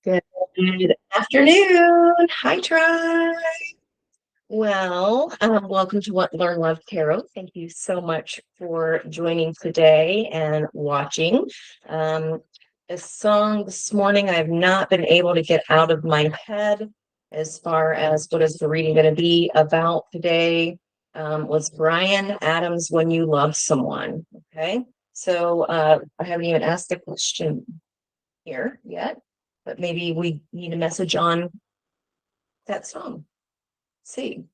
Good afternoon. Hi, Tribe. Welcome to What Learn Love Tarot. Thank you so much for joining today and watching. Um, a song this morning I've not been able to get out of my head as far as what is the reading going to be about today was Brian Adams' When You Love Someone. Okay, so I haven't even asked the question here yet, but maybe we need a message on that song. Let's see.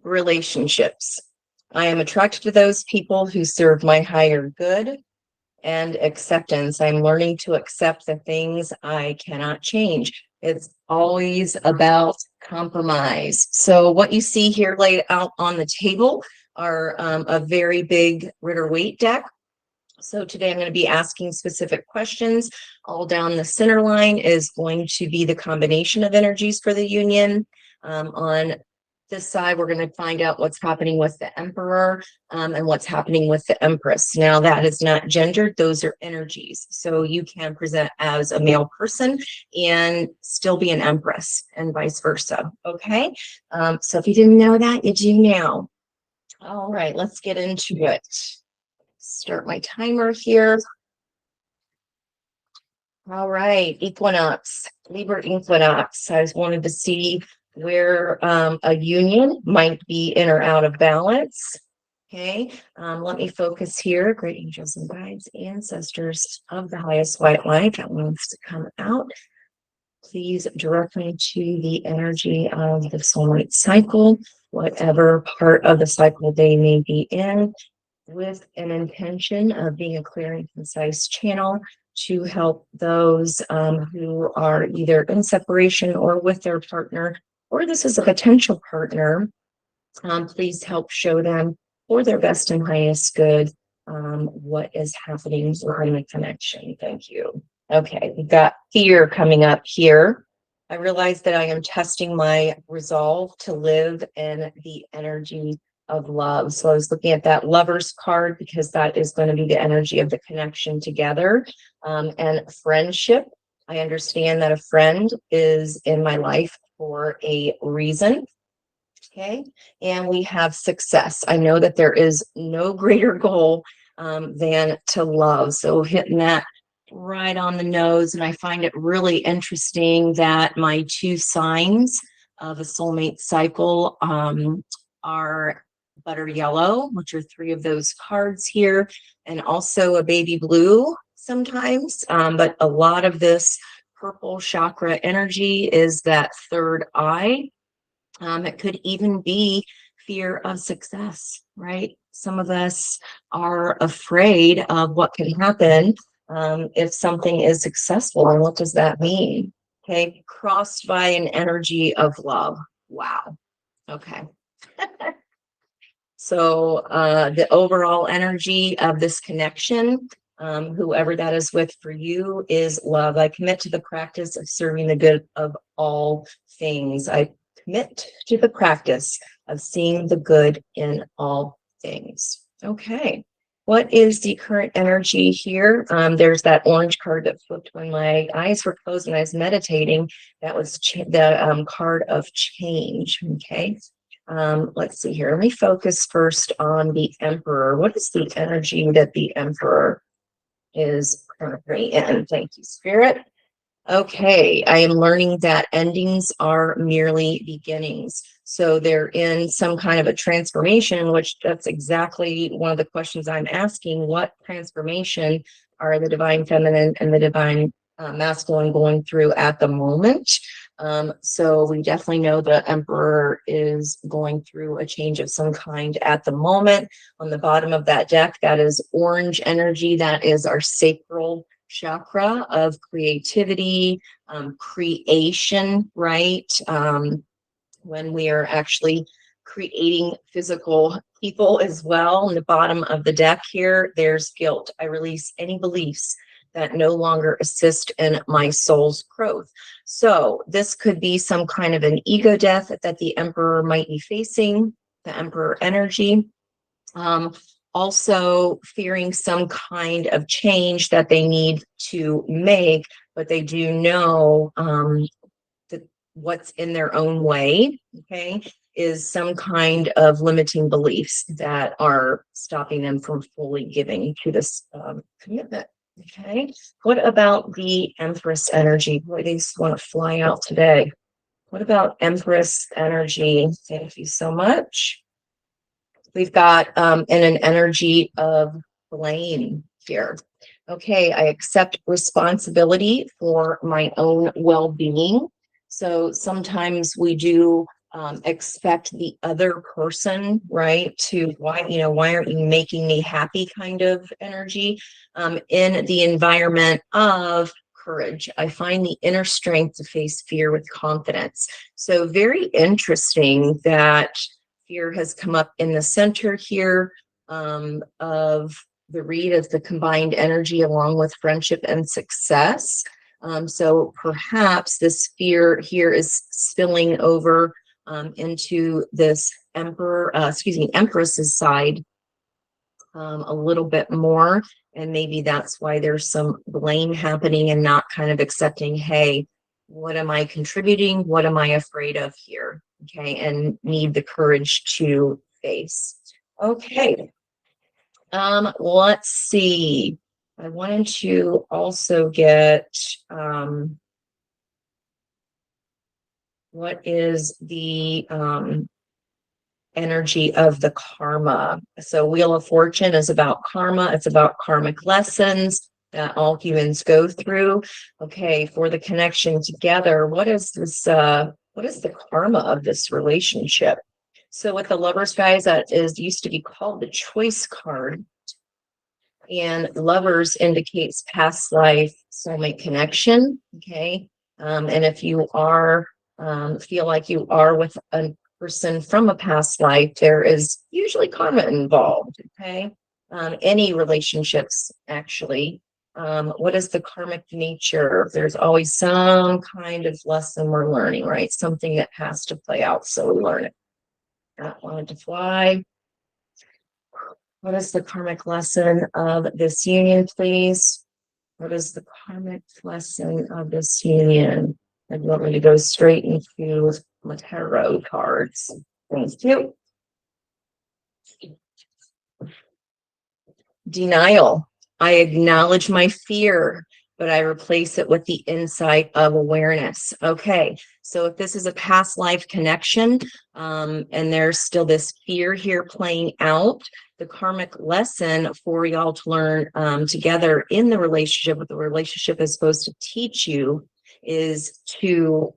Relationships. I am attracted to those people who serve my higher good and acceptance. I'm learning to accept the things I cannot change. It's always about compromise. So, what you see here laid out on the table are a very big Ritter-Waite deck. So today I'm going to be asking specific questions. All down the center line is going to be the combination of energies for the union. On this side, we're going to find out what's happening with the Emperor and what's happening with the Empress. Now, that is not gendered. Those are energies. So you can present as a male person and still be an Empress and vice versa. Okay. So if you didn't know that, you do now. All right, let's get into it. Start my timer here. All right, equinox, Libra equinox. I just wanted to see where a union might be in or out of balance. Okay, let me focus here. Great angels and guides, ancestors of the highest white light that wants to come out. Please direct me to the energy of the soulmate cycle, whatever part of the cycle they may be in, with an intention of being a clear and concise channel to help those who are either in separation or with their partner, or this is a potential partner. Please help show them for their best and highest good what is happening regarding the connection. Thank you. Okay, we've got fear coming up here. I realize that I am testing my resolve to live in the energy of love. So I was looking at that Lover's card because that is going to be the energy of the connection together and friendship. I understand that a friend is in my life for a reason. Okay, and we have success. I know that there is no greater goal than to love. So hitting that right on the nose. And I find it really interesting that my two signs of a soulmate cycle are butter yellow, which are three of those cards here, and also a baby blue sometimes. But a lot of this purple chakra energy is that third eye. It could even be fear of success, right? Some of us are afraid of what can happen if something is successful. And what does that mean? Okay, crossed by an energy of love. Wow. Okay. So the overall energy of this connection, whoever that is with for you, is love. I commit to the practice of serving the good of all things. I commit to the practice of seeing the good in all things. Okay. What is the current energy here? There's that orange card that flipped when my eyes were closed and I was meditating. That was the card of change. Okay. Let's see here. Let me focus first on the Emperor. What is the energy that the Emperor is currently in? Thank you, Spirit. Okay, I am learning that endings are merely beginnings. So they're in some kind of a transformation, which that's exactly one of the questions I'm asking. What transformation are the divine feminine and the divine masculine going through at the moment? So we definitely know the Emperor is going through a change of some kind at the moment. On the bottom of that deck, that is orange energy. That is our sacral chakra of creativity, creation, right? When we are actually creating physical people as well. On the bottom of the deck here, there's guilt. I release any beliefs that no longer assist in my soul's growth. So this could be some kind of an ego death that the Emperor might be facing, the Emperor energy. also fearing some kind of change that they need to make, but they do know that what's in their own way, okay, is some kind of limiting beliefs that are stopping them from fully giving to this commitment. Okay, what about the Empress energy? Boy, they just want to fly out today. What about Empress energy? Thank you so much. We've got an energy of blame here. Okay, I accept responsibility for my own well-being. So sometimes we do expect the other person, right, to why aren't you making me happy kind of energy in the environment of courage. I find the inner strength to face fear with confidence. So very interesting that fear has come up in the center here of the read of the combined energy along with friendship and success. So perhaps this fear here is spilling over into this Empress's side a little bit more. And maybe that's why there's some blame happening and not kind of accepting, hey, what am I contributing? What am I afraid of here? Okay, and need the courage to face. Okay. Let's see. I wanted to also get what is the energy of the karma. So Wheel of Fortune is about karma. It's about karmic lessons that all humans go through. Okay, for the connection together, what is this what is the karma of this relationship? So with the lovers, guys, that is used to be called the choice card. And lovers indicates past life soulmate connection. Okay. And if you are feel like you are with a person from a past life, there is usually karma involved. Okay. Any relationships, actually. What is the karmic nature? There's always some kind of lesson we're learning, right? Something that has to play out, so we learn it. Not wanted to fly. What is the karmic lesson of this union, please? What is the karmic lesson of this union? I want me to go straight into the tarot cards. Thank you. Denial. I acknowledge my fear, but I replace it with the insight of awareness. Okay, so if this is a past life connection, and there's still this fear here playing out, the karmic lesson for y'all to learn together in the relationship, what the relationship is supposed to teach you is to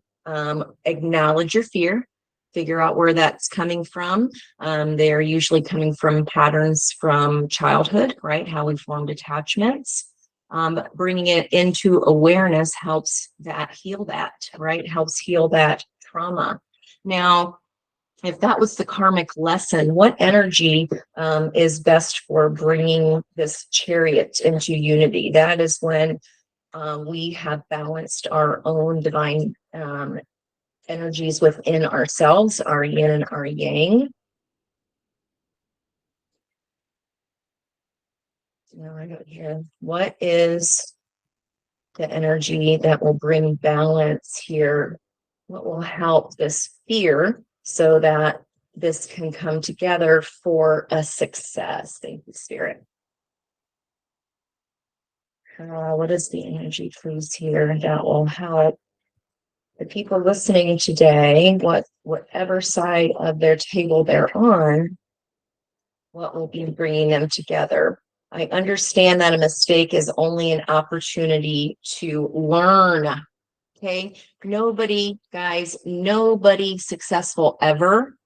acknowledge your fear, figure out where that's coming from. They are usually coming from patterns from childhood, right? How we formed attachments. Bringing it into awareness helps that heal that, right? Helps heal that trauma. Now, if that was the karmic lesson, what energy is best for bringing this chariot into unity? That is when we have balanced our own divine energies within ourselves, our yin and our yang. Now I got here. What is the energy that will bring balance here? What will help this fear so that this can come together for a success? Thank you, Spirit. What is the energy, please, here that will help the people listening today, whatever side of their table they're on, what will be bringing them together? I understand that a mistake is only an opportunity to learn. Okay. Nobody, guys, nobody successful ever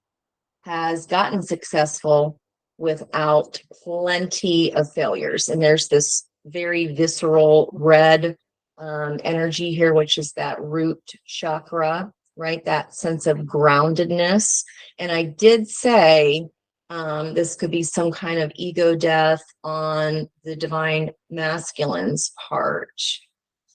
has gotten successful without plenty of failures. And there's this very visceral red energy here, which is that root chakra, right? That sense of groundedness. And I did say this could be some kind of ego death on the divine masculine's part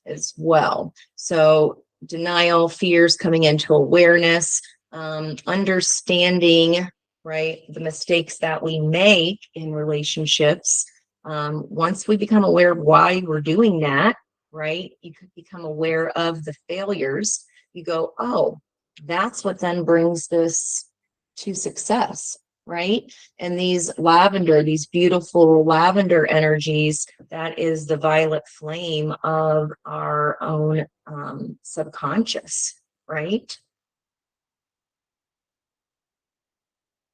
as well. So denial, fears coming into awareness, understanding right? The mistakes that we make in relationships. Once we become aware of why we're doing that, right? You could become aware of the failures. You go, oh, that's what then brings this to success, right? And these beautiful lavender energies, that is the violet flame of our own subconscious, right?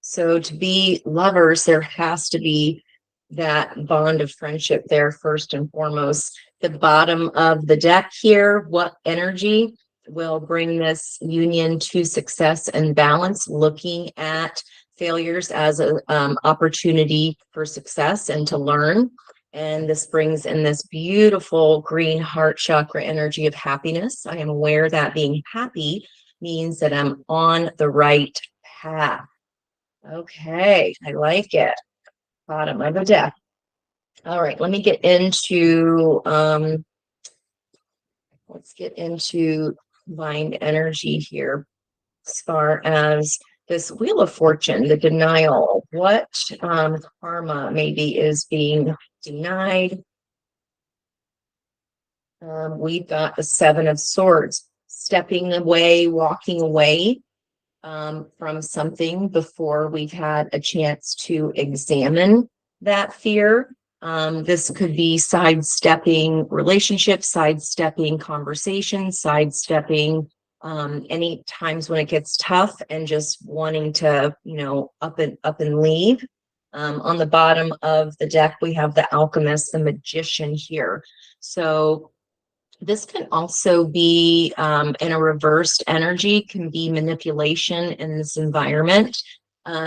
So to be lovers, there has to be that bond of friendship there first and foremost. The bottom of the deck here, what energy will bring this union to success and balance, looking at failures as an opportunity for success and to learn. And this brings in this beautiful green heart chakra energy of happiness. I am aware that being happy means that I'm on the right path. Okay, I like it. Bottom of the deck. All right, let me get into let's get into mind energy here as far as this Wheel of Fortune, the denial, what karma maybe is being denied. We've got the Seven of Swords, stepping away, walking away from something before we've had a chance to examine that fear. This could be sidestepping relationships, sidestepping conversations, sidestepping any times when it gets tough and just wanting to, up and leave. On the bottom of the deck, we have the Alchemist, the Magician here. So this can also be in a reversed energy, can be manipulation in this environment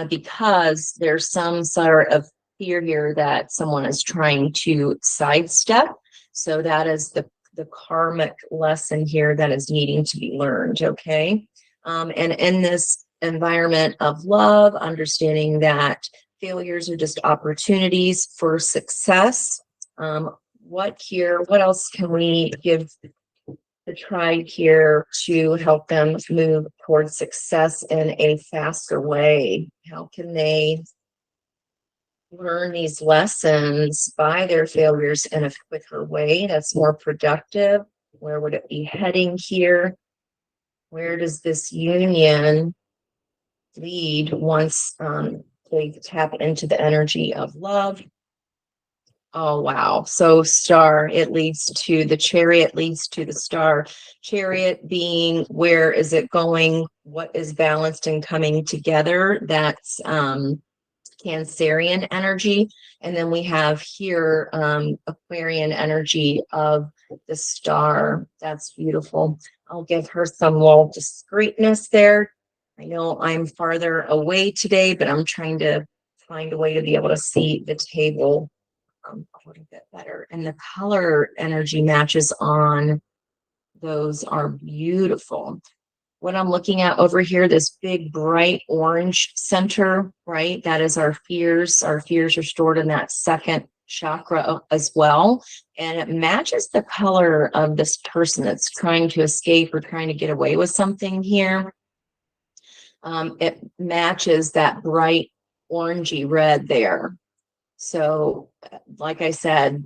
because there's some sort of fear here that someone is trying to sidestep. So that is the karmic lesson here that is needing to be learned, okay? And in this environment of love, understanding that failures are just opportunities for success. What else can we give the tribe here to help them move towards success in a faster way? How can they learn these lessons by their failures in a quicker way that's more productive? Where would it be heading here? Where does this union lead once they tap into the energy of love? Oh, wow. So star, it leads to the Chariot, leads to the star. Chariot being where is it going? What is balanced and coming together? That's Cancerian energy. And then we have here Aquarian energy of the star. That's beautiful. I'll give her some little discreetness there. I know I'm farther away today, but I'm trying to find a way to be able to see the table a little bit better. And the color energy matches on those are beautiful. What I'm looking at over here, this big bright orange center, right? That is our fears. Our fears are stored in that second chakra as well. And it matches the color of this person that's trying to escape or trying to get away with something here. It matches that bright orangey red there. So, like I said,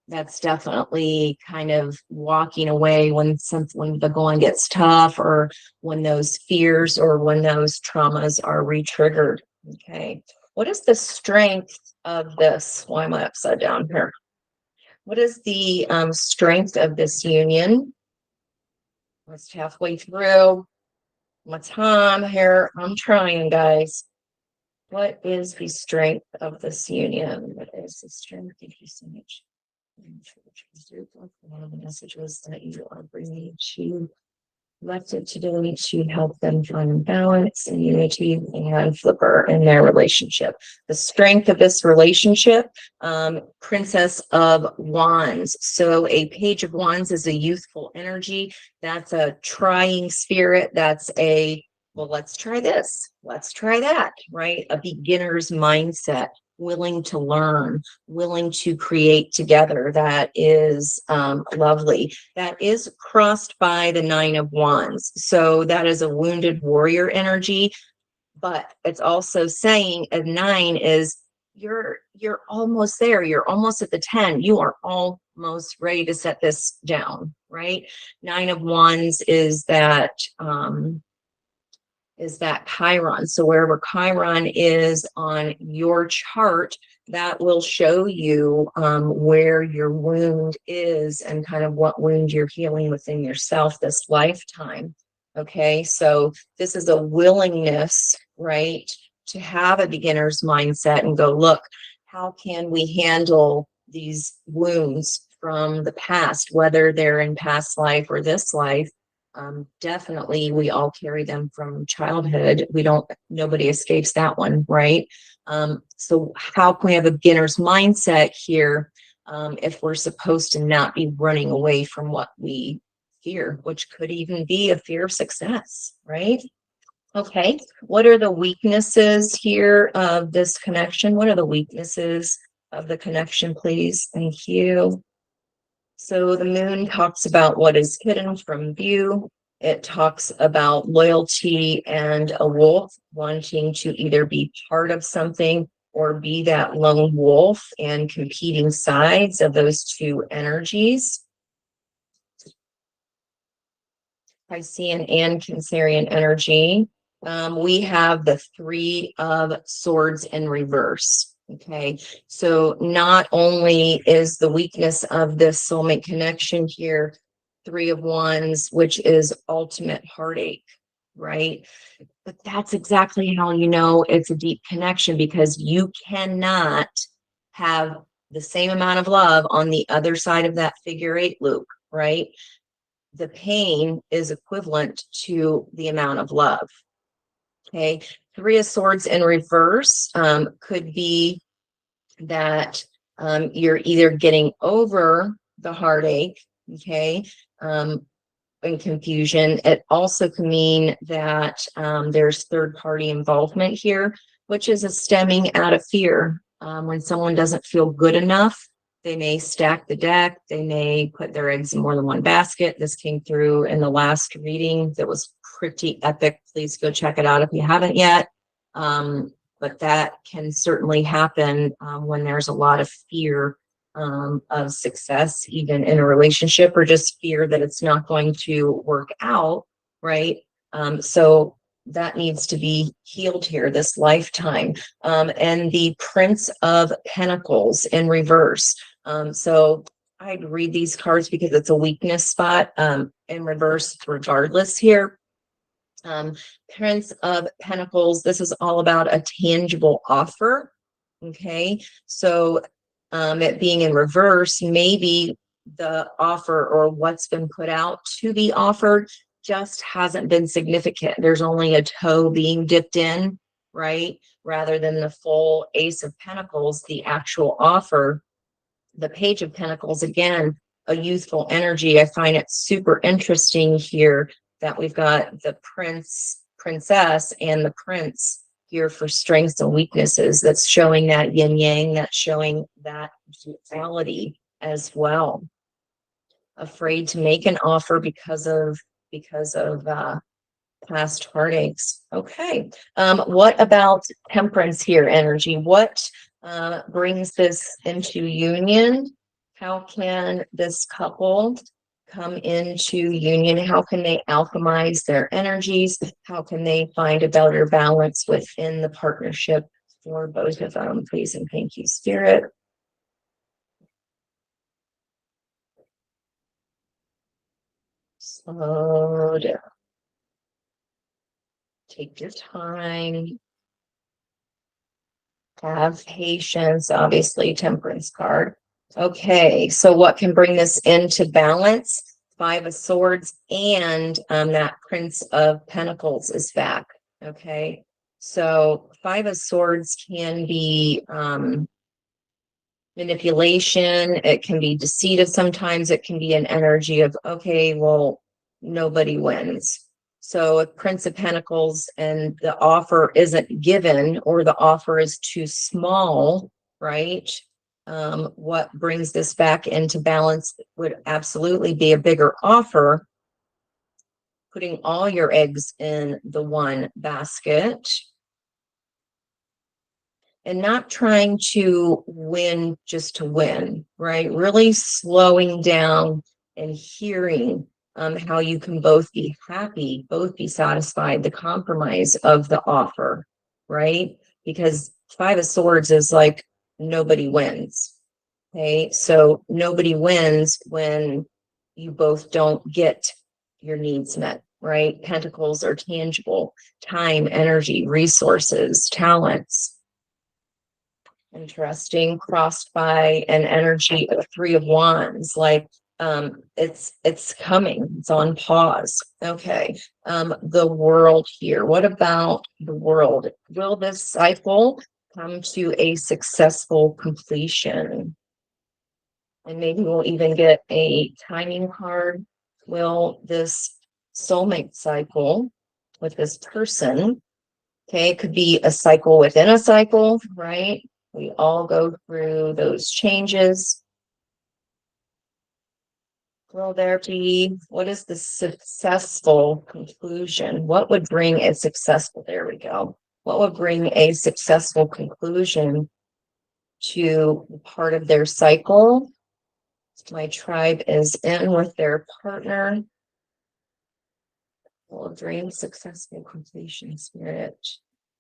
that's definitely kind of walking away when the going gets tough, or when those fears or when those traumas are re-triggered. Okay. What is the strength of this? Why am I upside down here? What is the strength of this union? It's halfway through. My time here. I'm trying, guys. What is the strength of this union? What is the strength? Thank you so much. One of the messages that you are bringing to left it today to help them find balance and unity and flipper in their relationship. The strength of this relationship, Princess of Wands. So a Page of Wands is a youthful energy. That's a trying spirit. That's a, well, let's try this. Let's try that, right? A beginner's mindset, willing to learn, willing to create together. That is lovely. That is crossed by the Nine of Wands. So that is a wounded warrior energy. but it's also saying a 9 is you're almost there. You're almost at the 10. You are almost ready to set this down, right? 9 of Wands is that Chiron. So wherever Chiron is on your chart, that will show you where your wound is and kind of what wound you're healing within yourself this lifetime. Okay, so this is a willingness, right, to have a beginner's mindset and go, look, how can we handle these wounds from the past, whether they're in past life or this life? Definitely, we all carry them from childhood. Nobody escapes that one, right? So how can we have a beginner's mindset here if we're supposed to not be running away from what we fear, which could even be a fear of success, right? Okay, what are the weaknesses here of this connection? What are the weaknesses of the connection, please? Thank you. So the moon talks about what is hidden from view. It talks about loyalty and a wolf wanting to either be part of something or be that lone wolf and competing sides of those two energies. Piscean and Cancerian energy. We have the 3 of Swords in reverse. Okay, so not only is the weakness of this soulmate connection here 3 of Wands, which is ultimate heartache, right? But that's exactly how you know it's a deep connection, because you cannot have the same amount of love on the other side of that figure 8 loop, right? The pain is equivalent to the amount of love. Okay, 3 of Swords in reverse could be that you're either getting over the heartache, okay, and confusion. It also can mean that there's third party involvement here, which is a stemming out of fear. When someone doesn't feel good enough, they may stack the deck. They may put their eggs in more than one basket. This came through in the last reading that was pretty epic. Please go check it out if you haven't yet. But that can certainly happen when there's a lot of fear of success, even in a relationship, or just fear that it's not going to work out, right? So that needs to be healed here this lifetime. And the Prince of Pentacles in reverse. So I'd read these cards because it's a weakness spot in reverse regardless here. Prince of Pentacles, this is all about a tangible offer. Okay, so it being in reverse, maybe the offer or what's been put out to be offered just hasn't been significant. There's only a toe being dipped in, right? Rather than the full Ace of Pentacles, the actual offer. The Page of Pentacles, again, a youthful energy. I find it super interesting here that we've got the princess, and the prince here for strengths and weaknesses. That's showing that yin yang, that's showing that duality as well. Afraid to make an offer because of past heartaches. Okay. What about Temperance here energy? What brings this into union? How can this couple come into union? How can they alchemize their energies? How can they find a better balance within the partnership for both of them? Please and thank you, Spirit. Slow down. Take your time. Have patience, obviously, Temperance card. Okay, so what can bring this into balance? 5 of Swords and that Prince of Pentacles is back. Okay, so 5 of Swords can be manipulation. It can be deceit. Sometimes it can be an energy of, okay, well, nobody wins. So if Prince of Pentacles and the offer isn't given, or the offer is too small, right? What brings this back into balance would absolutely be a bigger offer, putting all your eggs in the one basket. and not trying to win just to win, right? Really slowing down and hearing how you can both be happy, both be satisfied, the compromise of the offer, right? Because Five of Swords is like nobody wins. Okay, so nobody wins when you both don't get your needs met, right? Pentacles are tangible, time, energy, resources, talents. Interesting, crossed by an energy of Three of Wands, like it's coming, it's on pause. Okay. The World here, what about the World? Will this cycle come to a successful completion? And maybe we'll even get a timing card. Will this soulmate cycle with this person, okay, it could be a cycle within a cycle, right? We all go through those changes. Will there be, what is the successful conclusion? What would bring a successful, there we go. What would bring a successful conclusion to part of their cycle? My tribe is in with their partner. Will bring successful completion, Spirit,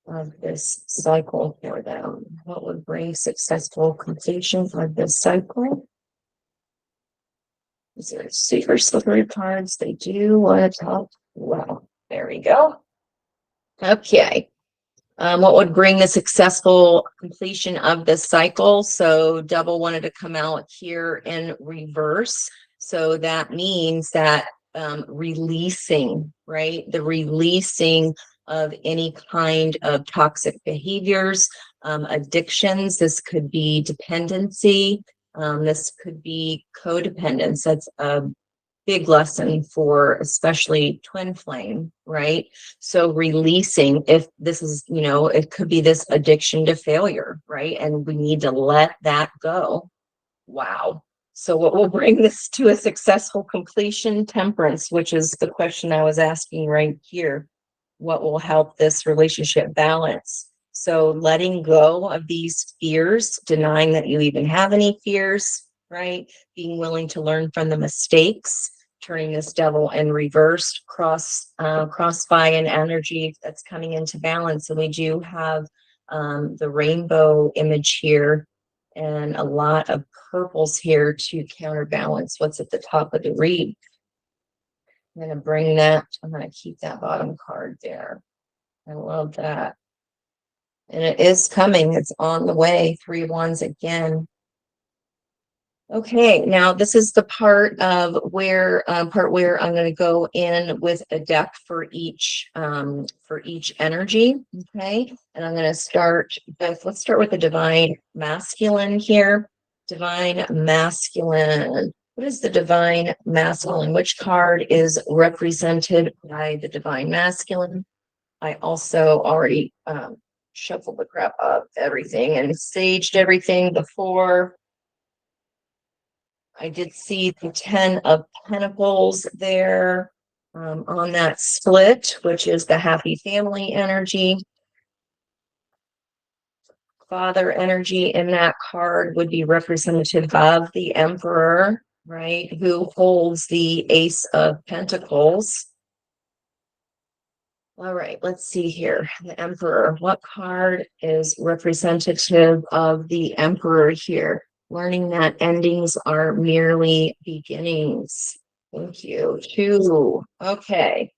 of this cycle for them. What would bring successful completion of this cycle? Is there super slippery cards? They do want to talk. Well, there we go. Okay. What would bring the successful completion of this cycle? So double wanted to come out here in reverse. So that means that releasing, right? The releasing of any kind of toxic behaviors, addictions. This could be dependency. This could be codependence. That's a big lesson for especially twin flame, right? So releasing, if this is, it could be this addiction to failure, right? And we need to let that go. Wow. So what will bring this to a successful completion? Temperance, which is the question I was asking right here. What will help this relationship balance? So letting go of these fears, denying that you even have any fears, right? Being willing to learn from the mistakes, turning this devil in reversed, cross by an energy that's coming into balance. And we do have the rainbow image here and a lot of purples here to counterbalance what's at the top of the read. I'm going to bring that, I'm going to keep that bottom card there. I love that. And it is coming, it's on the way. Three of Wands again. Okay, now this is the part where I'm going to go in with a deck for each energy. Okay, and I'm going to start with, let's start with the divine masculine here. Divine masculine. What is the divine masculine? Which card is represented by the divine masculine? I also already shuffled the crap up everything and staged everything before. I did see the 10 of Pentacles there on that split, which is the happy family energy. Father energy in that card would be representative of the Emperor, right? Who holds the Ace of Pentacles. All right, let's see here. The Emperor. What card is representative of the Emperor here? Learning that endings are merely beginnings. Thank you. Two. Okay.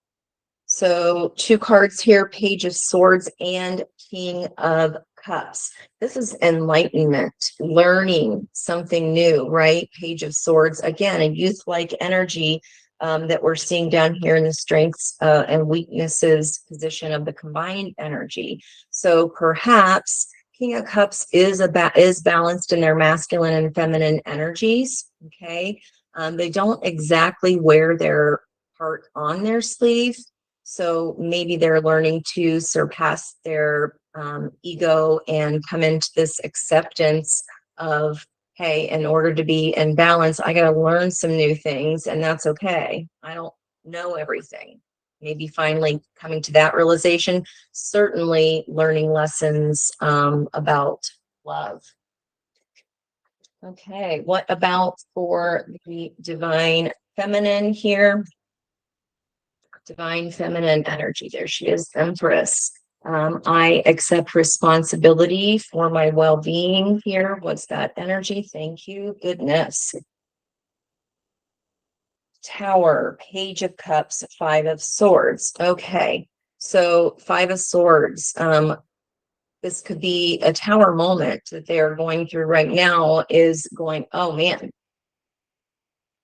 So two cards here, Page of Swords and King of Cups. This is enlightenment, learning something new, right? Page of Swords, again, a youth-like energy that we're seeing down here in the strengths and weaknesses position of the combined energy. So perhaps King of Cups is balanced in their masculine and feminine energies. Okay, they don't exactly wear their heart on their sleeve, so maybe they're learning to surpass their ego and come into this acceptance of, hey, in order to be in balance, I got to learn some new things, and that's okay. I don't know everything. maybe finally coming to that realization, certainly learning lessons about love. Okay, what about for the divine feminine here? Divine feminine energy. There she is, Empress. I accept responsibility for my well-being here. What's that energy? Thank you. Goodness. Tower, Page of Cups, Five of Swords. Okay, so Five of Swords. This could be a tower moment that they're going through right now, is going, oh man,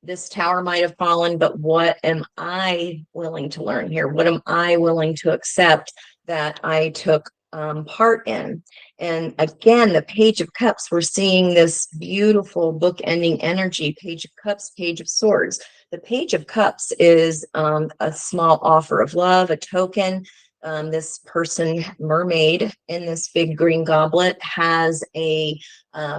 this tower might have fallen, but what am I willing to learn here? What am I willing to accept that I took part in? And again, the Page of Cups, we're seeing this beautiful book-ending energy, Page of Cups, Page of Swords. The Page of Cups is a small offer of love, a token. This person, mermaid in this big green goblet, has a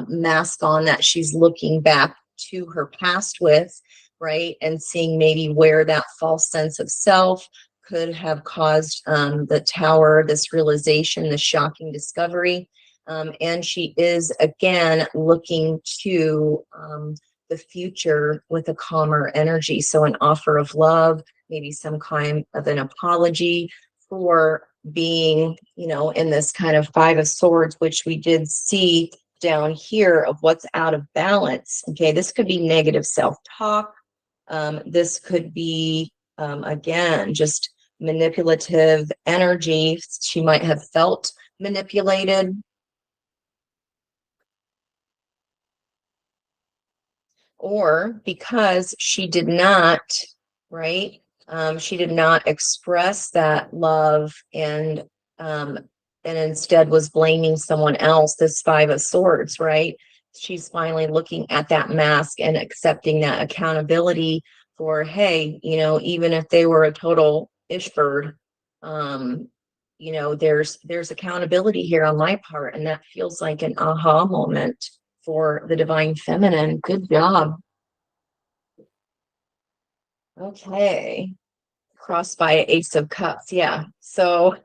mask on that she's looking back to her past with, right? And seeing maybe where that false sense of self could have caused the tower, this realization, this shocking discovery. And she is, again, looking to the future with a calmer energy. So an offer of love, maybe some kind of an apology for being, in this kind of Five of Swords, which we did see down here of what's out of balance. Okay, this could be negative self-talk. This could be, again, just manipulative energy. She might have felt manipulated. Or because she did not, right? She did not express that love and instead was blaming someone else, this Five of Swords, right? She's finally looking at that mask and accepting that accountability for, hey, even if they were a total ish bird, there's accountability here on my part. And that feels like an aha moment for the divine feminine. Good job. Okay. Crossed by Ace of Cups. Yeah. So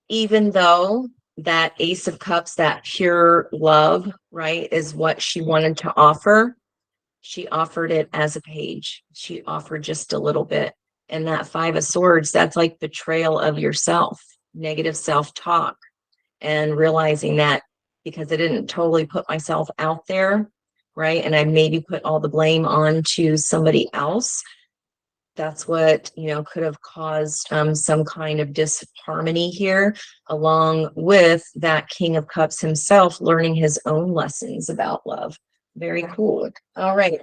even though that Ace of Cups, that pure love, right, is what she wanted to offer, she offered it as a page. She offered just a little bit. And that Five of Swords, that's like betrayal of yourself, negative self-talk, and realizing that because I didn't totally put myself out there, right, and I maybe put all the blame on to somebody else, that's what could have caused some kind of disharmony here, along with that King of Cups himself learning his own lessons about love. Very cool. All right,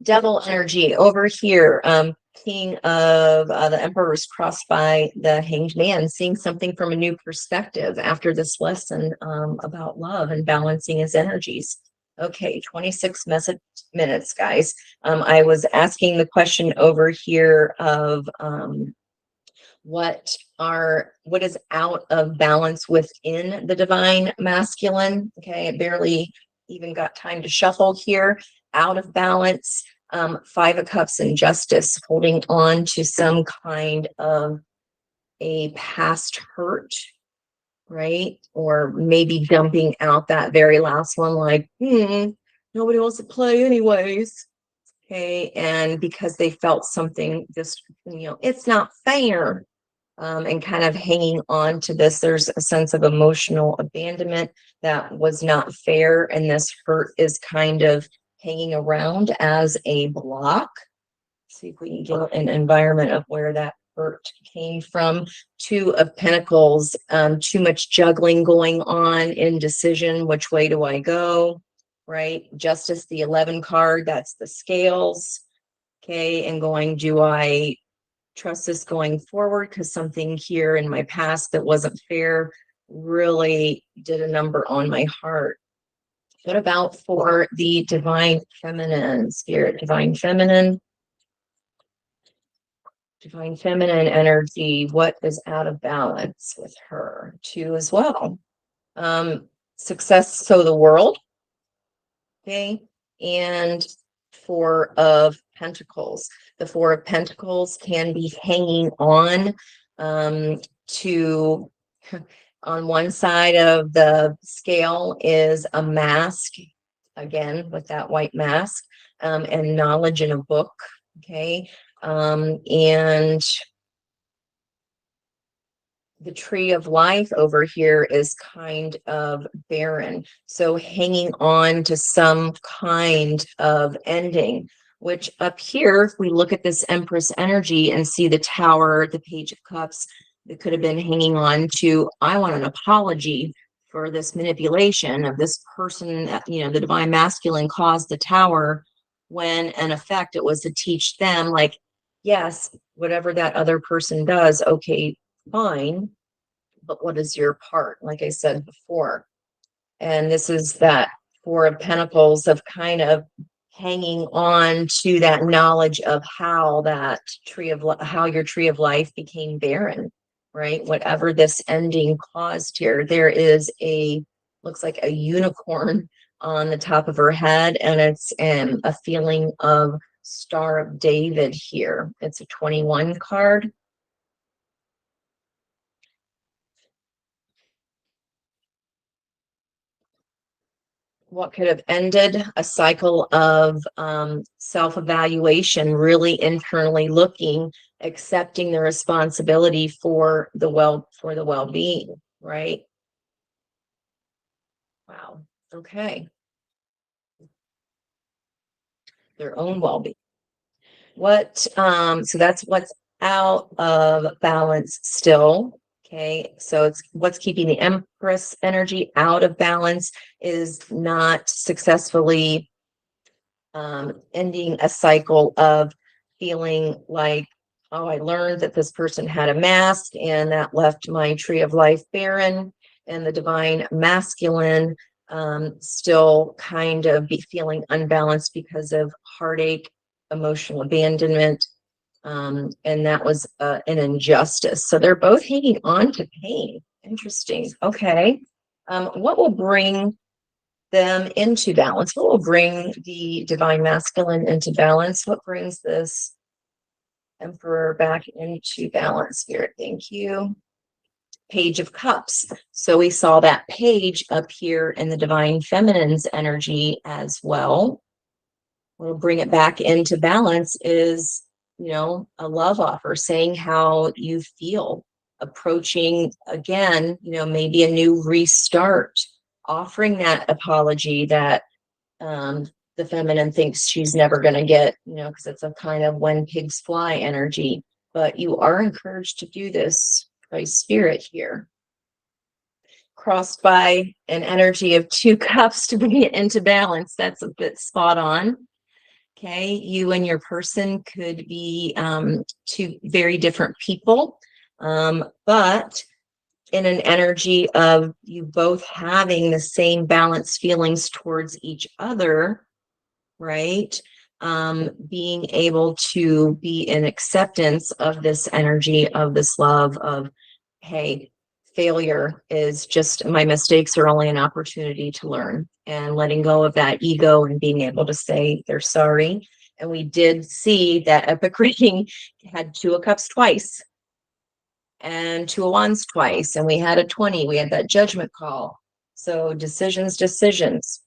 devil energy over here. King of the Emperor is crossed by the Hanged Man, seeing something from a new perspective after this lesson about love and balancing his energies. Okay, 26 minutes, guys. I was asking the question over here of what is out of balance within the divine masculine. Okay, I barely even got time to shuffle here. Out of balance. Five of Cups and Justice, holding on to some kind of a past hurt, right? Or maybe dumping out that very last one, like, nobody wants to play anyways. Okay, and because they felt something, just, it's not fair. And kind of hanging on to this, there's a sense of emotional abandonment that was not fair, and this hurt is kind of hanging around as a block. See if we can get an environment of where that hurt came from. Two of Pentacles, too much juggling going on, indecision, which way do I go, right? Justice, the 11 card, that's the scales. Okay, and going, do I trust this going forward? Because something here in my past that wasn't fair really did a number on my heart. What about for the divine feminine spirit? Divine feminine energy, what is out of balance with her? Two as well. Success, so the world. Okay, and Four of Pentacles. The Four of Pentacles can be hanging on to, on one side of the scale is a mask, again, with that white mask, and knowledge in a book. Okay. And the tree of life over here is kind of barren. So hanging on to some kind of ending, which up here, if we look at this Empress energy and see the Tower, the Page of Cups, that could have been hanging on to, I want an apology for this manipulation of this person, you know, the divine masculine caused the Tower, when in effect it was to teach them, like, yes, whatever that other person does, okay, fine, but what is your part? Like I said before. And this is that Four of Pentacles of kind of hanging on to that knowledge of how that how your tree of life became barren, right? Whatever this ending caused here, there is looks like a unicorn on the top of her head, and it's a feeling of Star of David here. It's a 21 card. What could have ended a cycle of self-evaluation, really internally looking, accepting the responsibility for the well-being, right? Wow. Okay. Their own well-being. So that's what's out of balance still. Okay, so it's what's keeping the Empress energy out of balance is not successfully ending a cycle of feeling like, oh, I learned that this person had a mask and that left my tree of life barren, and the divine masculine still kind of be feeling unbalanced because of heartache, emotional abandonment, and that was an injustice. So they're both hanging on to pain. Interesting. Okay. What will bring them into balance? What will bring the divine masculine into balance? What brings this Emperor back into balance, Spirit? Thank you. Page of Cups. So we saw that page up here in the divine feminine's energy as well. We'll bring it back into balance is, you know, a love offer, saying how you feel, approaching again, you know, maybe a new restart, offering that apology that the feminine thinks she's never going to get, you know, because it's a kind of when pigs fly energy. But you are encouraged to do this by spirit here. Crossed by an energy of 2 cups to bring it into balance. That's a bit spot on. Okay, you and your person could be two very different people, but in an energy of you both having the same balanced feelings towards each other, right? Being able to be in acceptance of this energy, of this love, of, hey, failure is just, my mistakes are only an opportunity to learn, and letting go of that ego and being able to say they're sorry. And we did see that epic reading had 2 of Cups twice and 2 of Wands twice, and we had a 20. We had that judgment call. So decisions.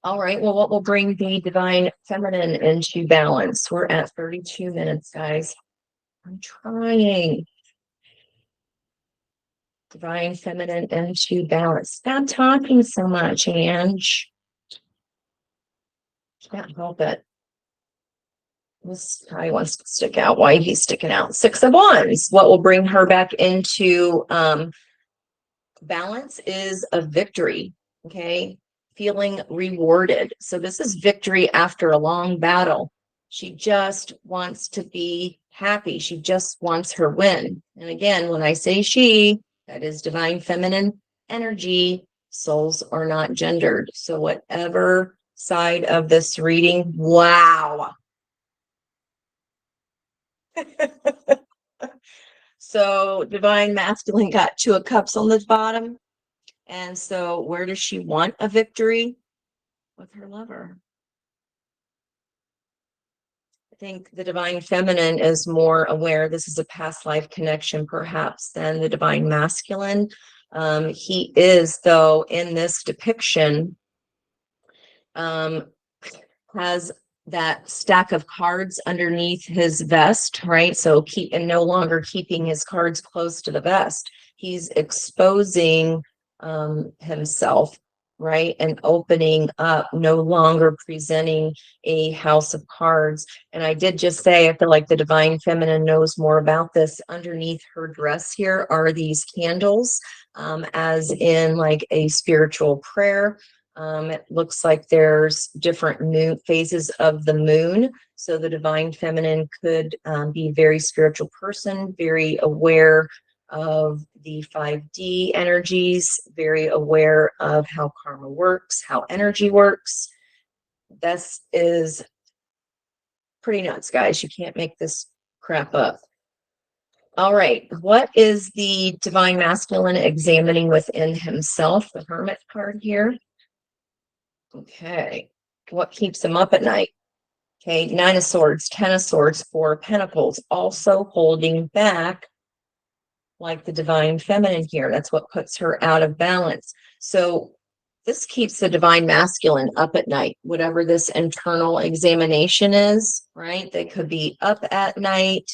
All right, well, what will bring the divine feminine into balance? We're at 32 minutes, guys. I'm trying. Divine feminine into balance. Stop talking so much, Ange. Can't help it. This guy wants to stick out. Why he's sticking out? 6 of Wands. What will bring her back into balance is a victory. Okay, feeling rewarded. So this is victory after a long battle. She just wants to be happy. She just wants her win. And again, when I say she, that is divine feminine energy. Souls are not gendered. So whatever side of this reading, wow. So divine masculine got 2 of Cups on the bottom. And so where does she want a victory? With her lover. think the divine feminine is more aware. This is a past life connection, perhaps, than the divine masculine. He is, though, in this depiction, has that stack of cards underneath his vest, right? So no longer keeping his cards close to the vest. He's exposing himself, right? And opening up, no longer presenting a house of cards. And I did just say, I feel like the divine feminine knows more about this. Underneath her dress here are these candles, as in like a spiritual prayer. It looks like there's different moon phases of the moon. So the divine feminine could be a very spiritual person, very aware of the 5D energies, very aware of how karma works, how energy works. This is pretty nuts, guys. You can't make this crap up. All right. What is the divine masculine examining within himself? The Hermit card here. Okay. What keeps him up at night? Okay. 9 of Swords, 10 of Swords, 4 of Pentacles, also holding back like the divine feminine here. That's what puts her out of balance. So this keeps the divine masculine up at night, whatever this internal examination is, right? They could be up at night.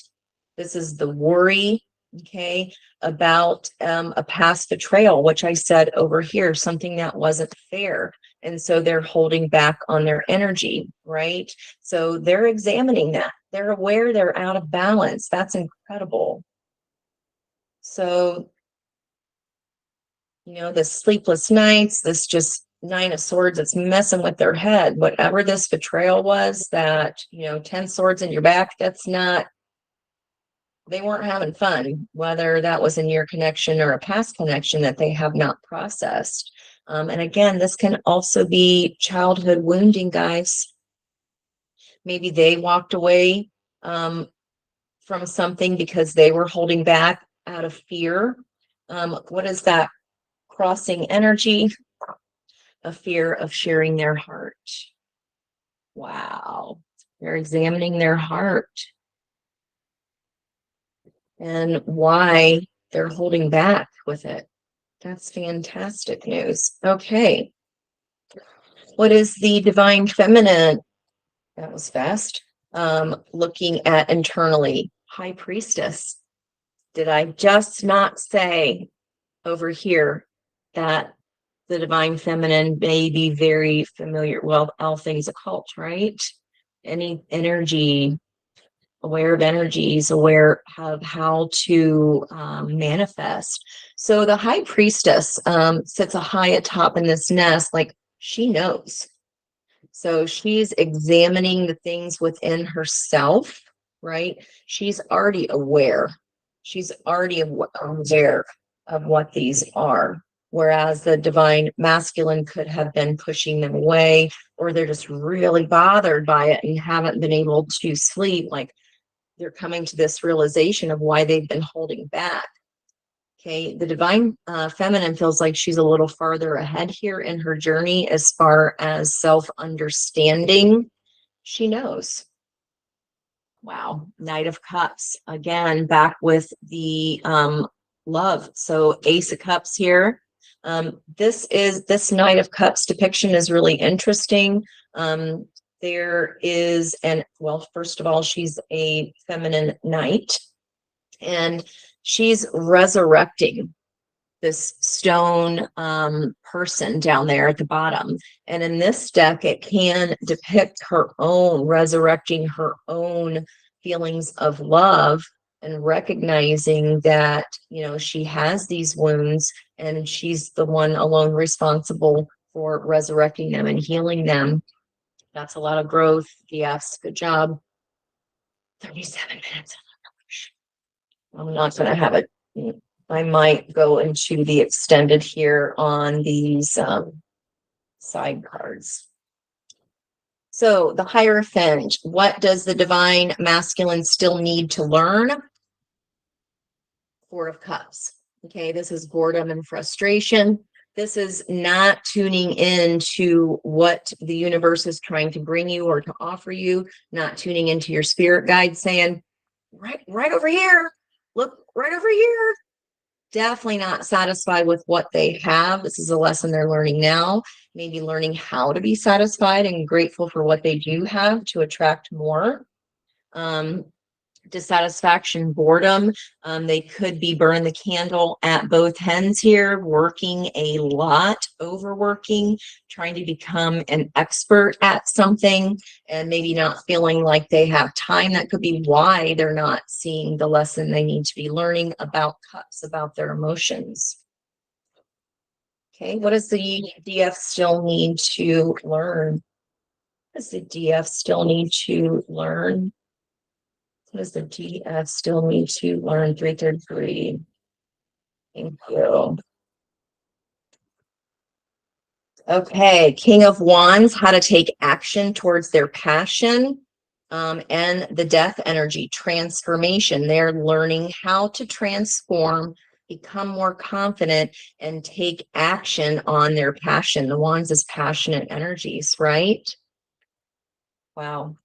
This is the worry, okay, about a past betrayal, which I said over here, something that wasn't fair. And so they're holding back on their energy, right? So they're examining that. They're aware they're out of balance. That's incredible. So, the sleepless nights, this just 9 of Swords, it's messing with their head. Whatever this betrayal was, that, 10 swords in your back, that's not, they weren't having fun, whether that was a near connection or a past connection that they have not processed. And again, this can also be childhood wounding, guys. Maybe they walked away from something because they were holding back out of fear. What is that? Crossing energy, a fear of sharing their heart. Wow. They're examining their heart and why they're holding back with it. That's fantastic news. Okay. What is the divine feminine? That was fast. Looking at internally. High Priestess. Did I just not say over here that the divine feminine may be very familiar, well, all things occult, right? Any energy, aware of energies, aware of how to manifest. So the High Priestess sits a high atop in this nest, like she knows. So she's examining the things within herself, right? She's already aware. She's already aware of what these are. Whereas the divine masculine could have been pushing them away, or they're just really bothered by it and haven't been able to sleep. Like they're coming to this realization of why they've been holding back. Okay, the divine feminine feels like she's a little farther ahead here in her journey as far as self-understanding. She knows. Wow, Knight of Cups, again, back with the love. So Ace of Cups here. This Knight of Cups depiction is really interesting. There is, well, first of all, she's a feminine knight, and she's resurrecting this stone person down there at the bottom. And in this deck, it can depict her own resurrecting her own feelings of love and recognizing that, she has these wounds and she's the one alone responsible for resurrecting them and healing them. That's a lot of growth. Yes, good job. 37 minutes. I'm not going to have it. I might go into the extended here on these side cards. So the Hierophant, what does the divine masculine still need to learn? 4 of Cups. Okay, this is boredom and frustration. This is not tuning in to what the universe is trying to bring you or to offer you, not tuning into your spirit guide saying, right over here, look right over here. Definitely not satisfied with what they have. This is a lesson they're learning now, maybe learning how to be satisfied and grateful for what they do have to attract more. Dissatisfaction, boredom. They could be burning the candle at both ends here, working a lot, overworking, trying to become an expert at something, and maybe not feeling like they have time. That could be why they're not seeing the lesson they need to be learning about cups, about their emotions. Okay, what does the DF still need to learn? What does the DF still need to learn? What does the DF still need to learn? 333. Thank you. Okay, King of Wands, how to take action towards their passion, and the death energy, transformation. They're learning how to transform, become more confident, and take action on their passion. The Wands is passionate energies, right? Wow.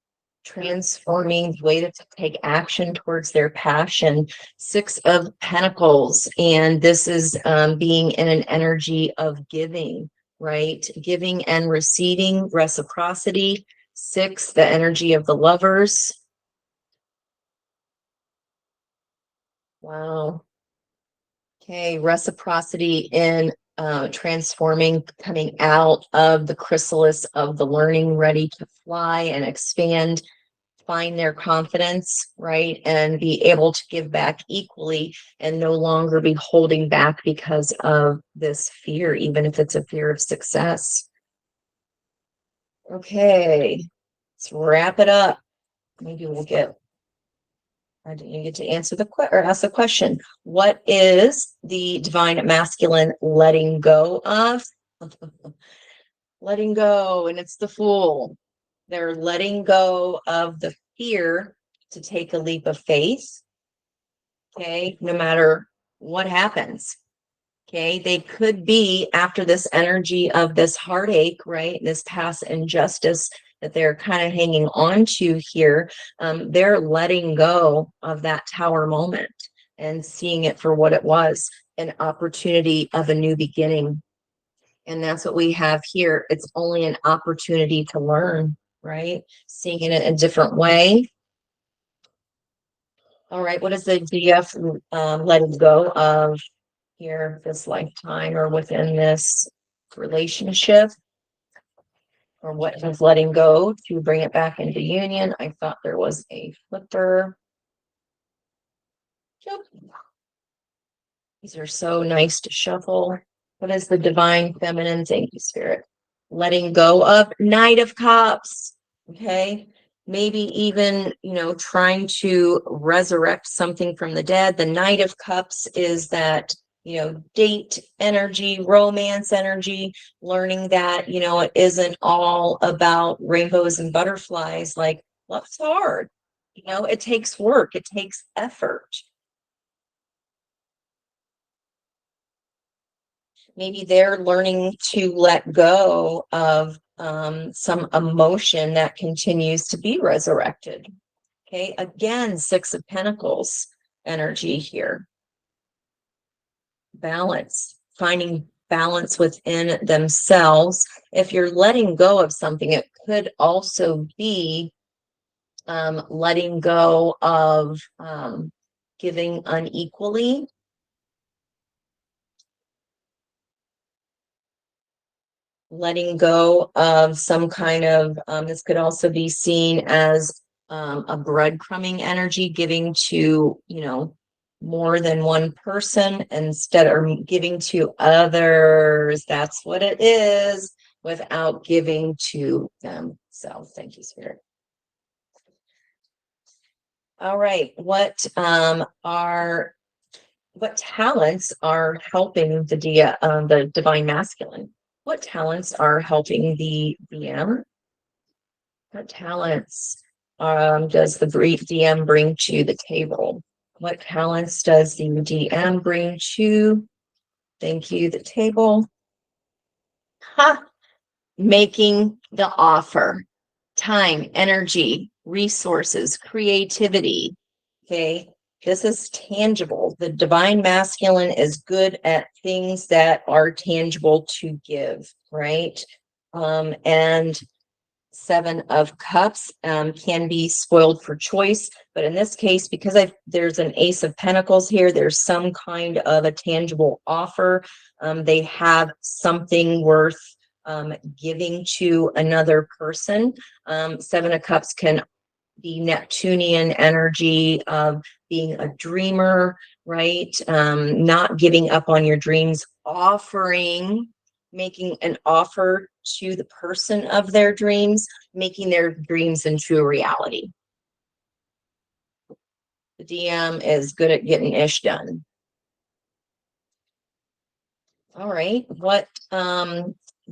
Transforming the way to take action towards their passion. 6 of Pentacles, and this is being in an energy of giving, right? Giving and receiving, reciprocity. 6, the energy of the Lovers. Wow. Okay, reciprocity in transforming, coming out of the chrysalis of the learning, ready to fly and expand, find their confidence, right? And be able to give back equally and no longer be holding back because of this fear, even if it's a fear of success. Okay, let's wrap it up. Maybe we'll get, I didn't get to answer the question or ask the question. What is the divine masculine letting go of? Letting go, and it's the Fool. They're letting go of the fear to take a leap of faith. Okay, no matter what happens. Okay, they could be after this energy of this heartache, right? This past injustice that they're kind of hanging on to here. They're letting go of that tower moment and seeing it for what it was, an opportunity of a new beginning. And that's what we have here. It's only an opportunity to learn, right? Seeing it in a different way. All right, what is the DF letting go of here this lifetime or within this relationship? Or what is letting go to bring it back into union? I thought there was a flipper. Yep. These are so nice to shuffle. What is the divine feminine? Thank you, Spirit. Letting go of Knight of Cups. Okay. Maybe even, trying to resurrect something from the dead. The Knight of Cups is that, date energy, romance energy, learning that, it isn't all about rainbows and butterflies. Like, love's hard. It takes work, it takes effort. Maybe they're learning to let go of some emotion that continues to be resurrected. Okay, again, 6 of Pentacles energy here. Balance, finding balance within themselves. If you're letting go of something, it could also be letting go of giving unequally. Letting go of some kind of, this could also be seen as a breadcrumbing energy, giving to, more than one person instead of giving to others. That's what it is, without giving to themselves. Thank you, Spirit. All right. What talents are helping the divine masculine? What talents are helping the DM? What talents does the DM bring to the table? What talents does the DM bring to, thank you, the table? Ha! Making the offer, time, energy, resources, creativity. Okay. This is tangible. The divine masculine is good at things that are tangible to give, right? And Seven of Cups can be spoiled for choice, but in this case, because there's an Ace of Pentacles here, there's some kind of a tangible offer. They have something worth giving to another person. Seven of Cups can be Neptunian energy of being a dreamer, right? Not giving up on your dreams, making an offer to the person of their dreams, making their dreams into a reality. The DM is good at getting ish done. All right. What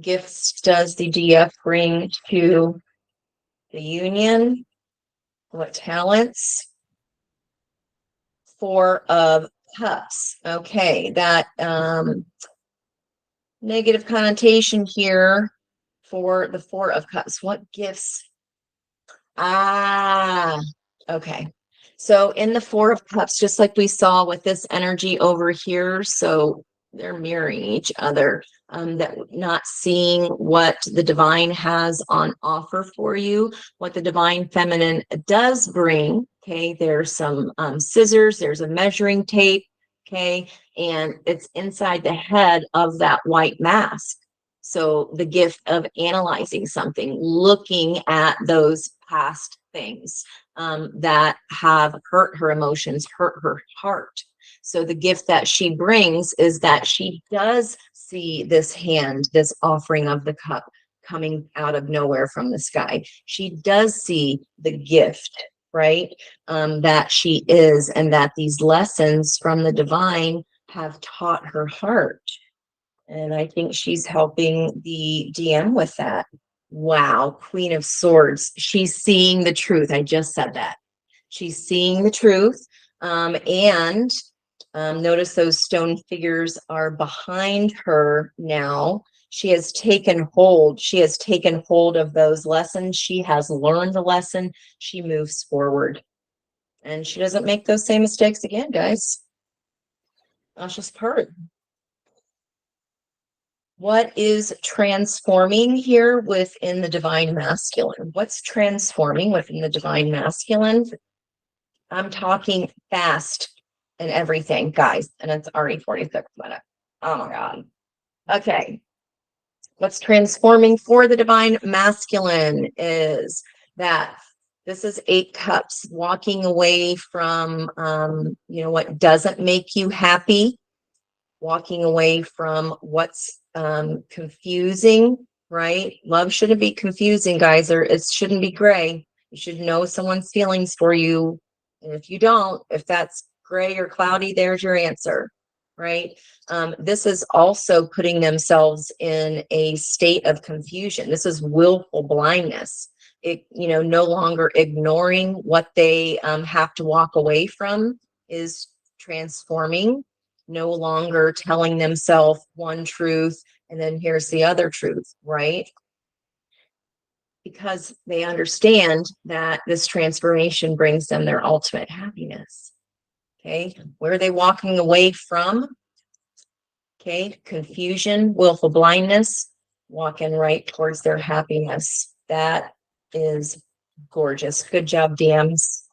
gifts does the DF bring to the union? What talents? Four of Cups. Okay, that negative connotation here for the Four of Cups. What gifts? Ah, okay. So in the Four of Cups, just like we saw with this energy over here, so they're mirroring each other. That not seeing what the divine has on offer for you, what the divine feminine does bring. Okay, there's some scissors, there's a measuring tape. Okay, and it's inside the head of that white mask. So the gift of analyzing something, looking at those past things that have hurt her emotions, hurt her heart. So the gift that she brings is that she does see this hand, this offering of the cup coming out of nowhere from the sky. She does see the gift, right? That she is, and that these lessons from the divine have taught her heart. And I think she's helping the DM with that. Wow, Queen of Swords. She's seeing the truth. I just said that. She's seeing the truth. And notice those stone figures are behind her now. She has taken hold. She has taken hold of those lessons. She has learned the lesson. She moves forward. And she doesn't make those same mistakes again, guys. That's just part. What is transforming here within the divine masculine? What's transforming within the divine masculine? I'm talking fast and everything, guys, and it's already 46 minutes. Oh my God. Okay. What's transforming for the divine masculine is that this is 8 cups, walking away from, what doesn't make you happy, walking away from what's confusing, right? Love shouldn't be confusing, guys, or it shouldn't be gray. You should know someone's feelings for you. And if you don't, if that's gray or cloudy, there's your answer, right? This is also putting themselves in a state of confusion. This is willful blindness. No longer ignoring what they have to walk away from is transforming, no longer telling themselves one truth and then here's the other truth, right? Because they understand that this transformation brings them their ultimate happiness. Okay, where are they walking away from? Okay, confusion, willful blindness, walking right towards their happiness. That is gorgeous. Good job, DMs.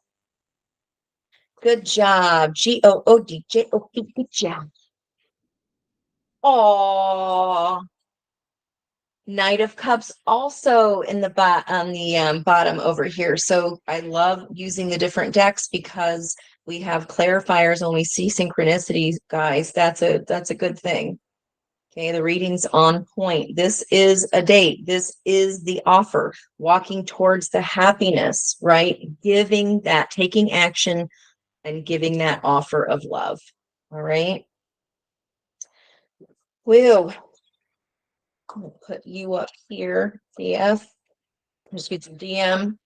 Good job. GOODJOP. Good job. Oh, Knight of Cups also in the bottom over here. So I love using the different decks because we have clarifiers when we see synchronicities, guys. That's a good thing. Okay, the reading's on point. This is a date. This is the offer. Walking towards the happiness, right? Giving that, taking action and giving that offer of love. All right. Woo. I'm gonna put you up here, DF. Just get some DM.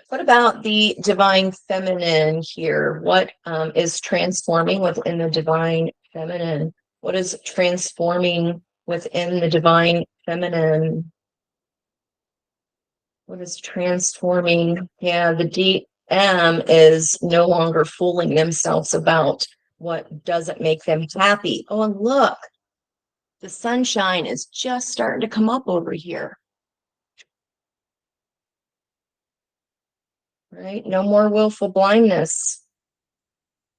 What about the divine feminine here? What is transforming within the divine feminine? What is transforming within the divine feminine? What is transforming? Yeah, the DM is no longer fooling themselves about what doesn't make them happy. Oh, and look, the sunshine is just starting to come up over here. Right? No more willful blindness.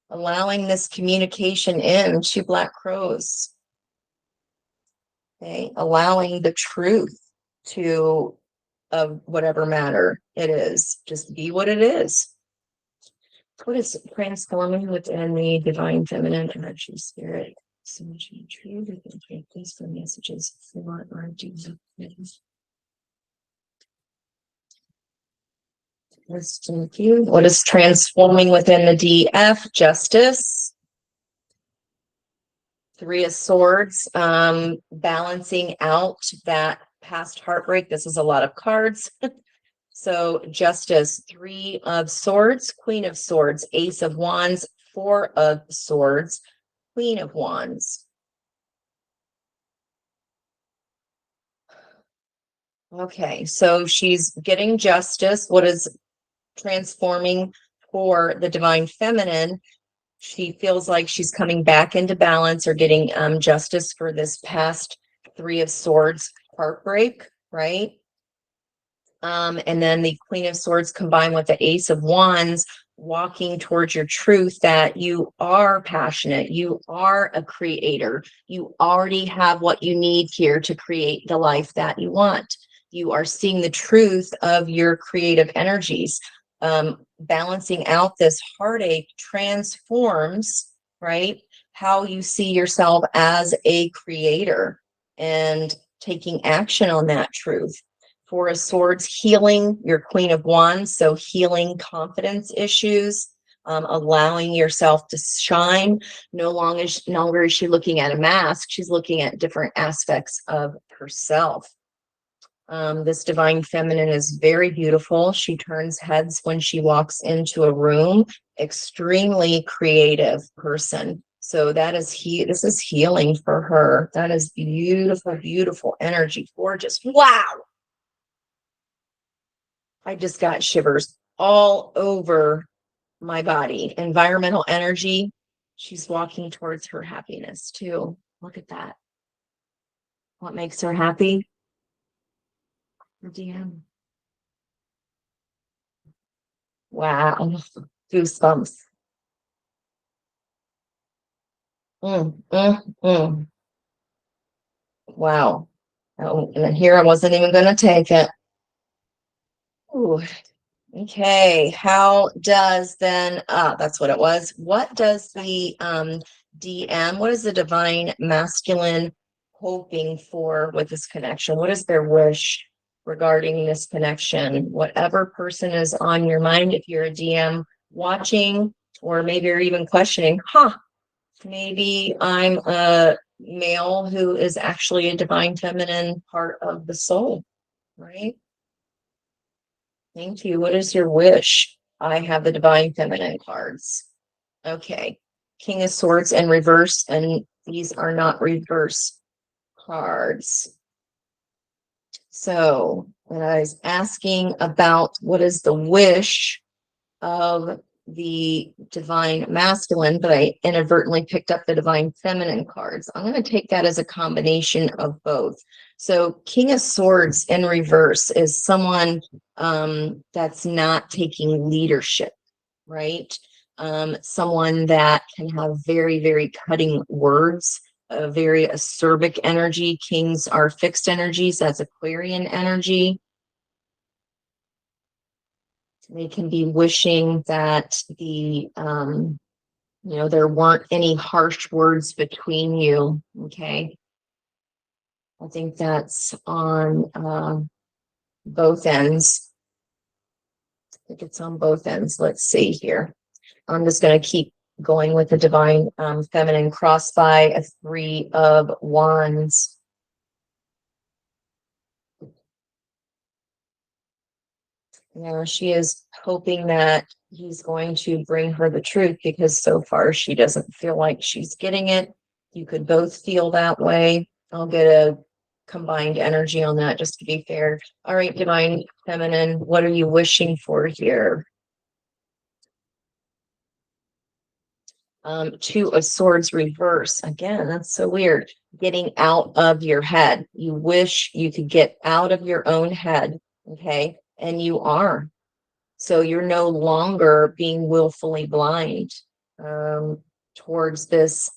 Allowing this communication in to Black Crows. Okay, allowing the truth to of whatever matter it is. Just be what it is. What is transforming within the divine feminine energy spirit? So much true. Please for messages for our deep. Thank you. What is transforming within the DF? Justice. Three of Swords, balancing out that past heartbreak. This is a lot of cards. So Justice, Three of Swords, Queen of Swords, Ace of Wands, Four of Swords, Queen of Wands. Okay, so she's getting justice. What is transforming for the divine feminine? She feels like she's coming back into balance or getting justice for this past Three of Swords heartbreak, right? And then the Queen of Swords combined with the Ace of Wands, walking towards your truth that you are passionate, you are a creator, you already have what you need here to create the life that you want. You are seeing the truth of your creative energies. Balancing out this heartache transforms, right? How you see yourself as a creator and taking action on that truth. Four of Swords, healing your Queen of Wands, so healing confidence issues, allowing yourself to shine. No longer is she looking at a mask, she's looking at different aspects of herself. This divine feminine is very beautiful. She turns heads when she walks into a room. Extremely creative person. So that is this is healing for her. That is beautiful, beautiful energy. Gorgeous. Wow. I just got shivers all over my body. Environmental energy. She's walking towards her happiness too. Look at that. What makes her happy? Her DM. Wow. Goosebumps. Mm. Wow. Oh, and then here I wasn't even going to take it. Ooh. Okay. How does then, that's what it was. What does the DM, what is the divine masculine hoping for with this connection? What is their wish regarding this connection? Whatever person is on your mind, if you're a DM watching, or maybe you're even questioning, maybe I'm a male who is actually a divine feminine part of the soul, right? Thank you. What is your wish? I have the divine feminine cards. Okay. King of Swords in reverse, and these are not reverse cards. So when I was asking about what is the wish of the divine masculine, but I inadvertently picked up the divine feminine cards. I'm going to take that as a combination of both. So King of Swords in reverse is someone that's not taking leadership, right? Someone that can have very, very cutting words, a very acerbic energy. Kings are fixed energies. That's Aquarian energy. They can be wishing that there weren't any harsh words between you. Okay. I think that's on both ends. I think it's on both ends. Let's see here. I'm just going to keep going with the divine feminine crossed by a Three of Wands. Yeah, she is hoping that he's going to bring her the truth because so far she doesn't feel like she's getting it. You could both feel that way. I'll get a combined energy on that just to be fair. All right, divine feminine, what are you wishing for here? Two of swords reverse. Again, that's so weird. Getting out of your head. You wish you could get out of your own head. Okay. And you are. So you're no longer being willfully blind towards this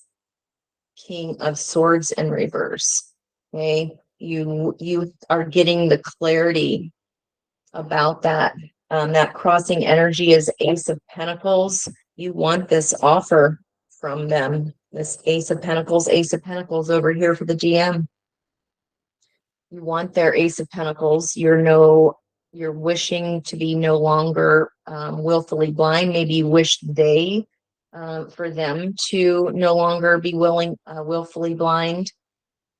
King of Swords in reverse. Okay. You are getting the clarity about that. That crossing energy is Ace of Pentacles. You want this offer from them. This Ace of Pentacles over here for the GM. You want their Ace of Pentacles. You're wishing to be no longer willfully blind. Maybe you wish they for them to no longer be willfully blind,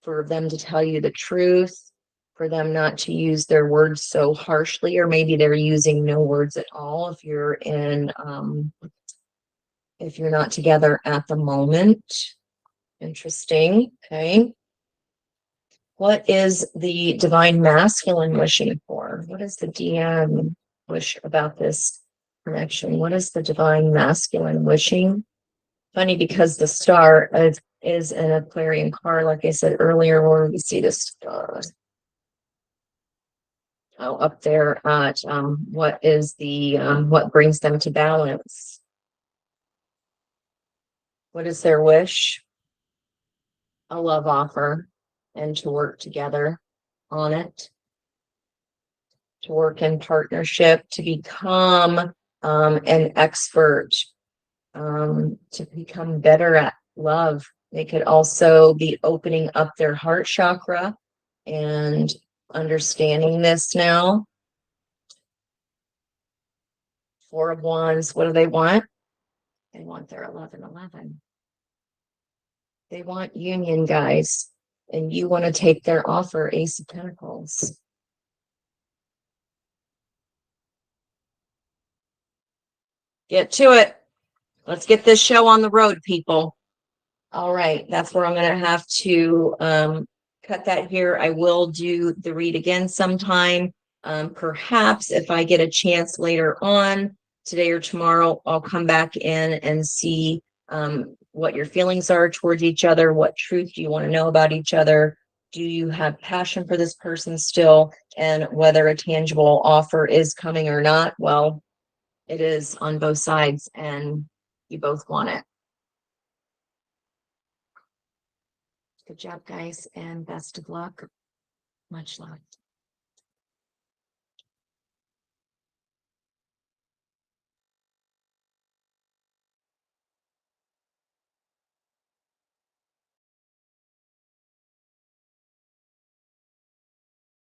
for them to tell you the truth, for them not to use their words so harshly, or maybe they're using no words at all if you're not together at the moment. Interesting. Okay. What is the divine masculine wishing for? What is the DM wish about this connection? What is the divine masculine wishing? Funny, because the star is an Aquarian card, like I said earlier, where we see this star. Oh, up there at what is the what brings them to balance? What is their wish? A love offer, and to work together on it, to work in partnership, to become an expert, to become better at love. They could also be opening up their heart chakra and understanding this now. Four of Wands, what do they want? They want their 1111. They want union, guys. And you want to take their offer, Ace of Pentacles. Get to it. Let's get this show on the road, people. All right, that's where I'm going to have to cut that here. I will do the read again sometime. Perhaps if I get a chance later on, today or tomorrow, I'll come back in and see what your feelings are towards each other. What truth do you want to know about each other? Do you have passion for this person still? And whether a tangible offer is coming or not, well, it is on both sides, and you both want it. Good job, guys, and best of luck. Much love.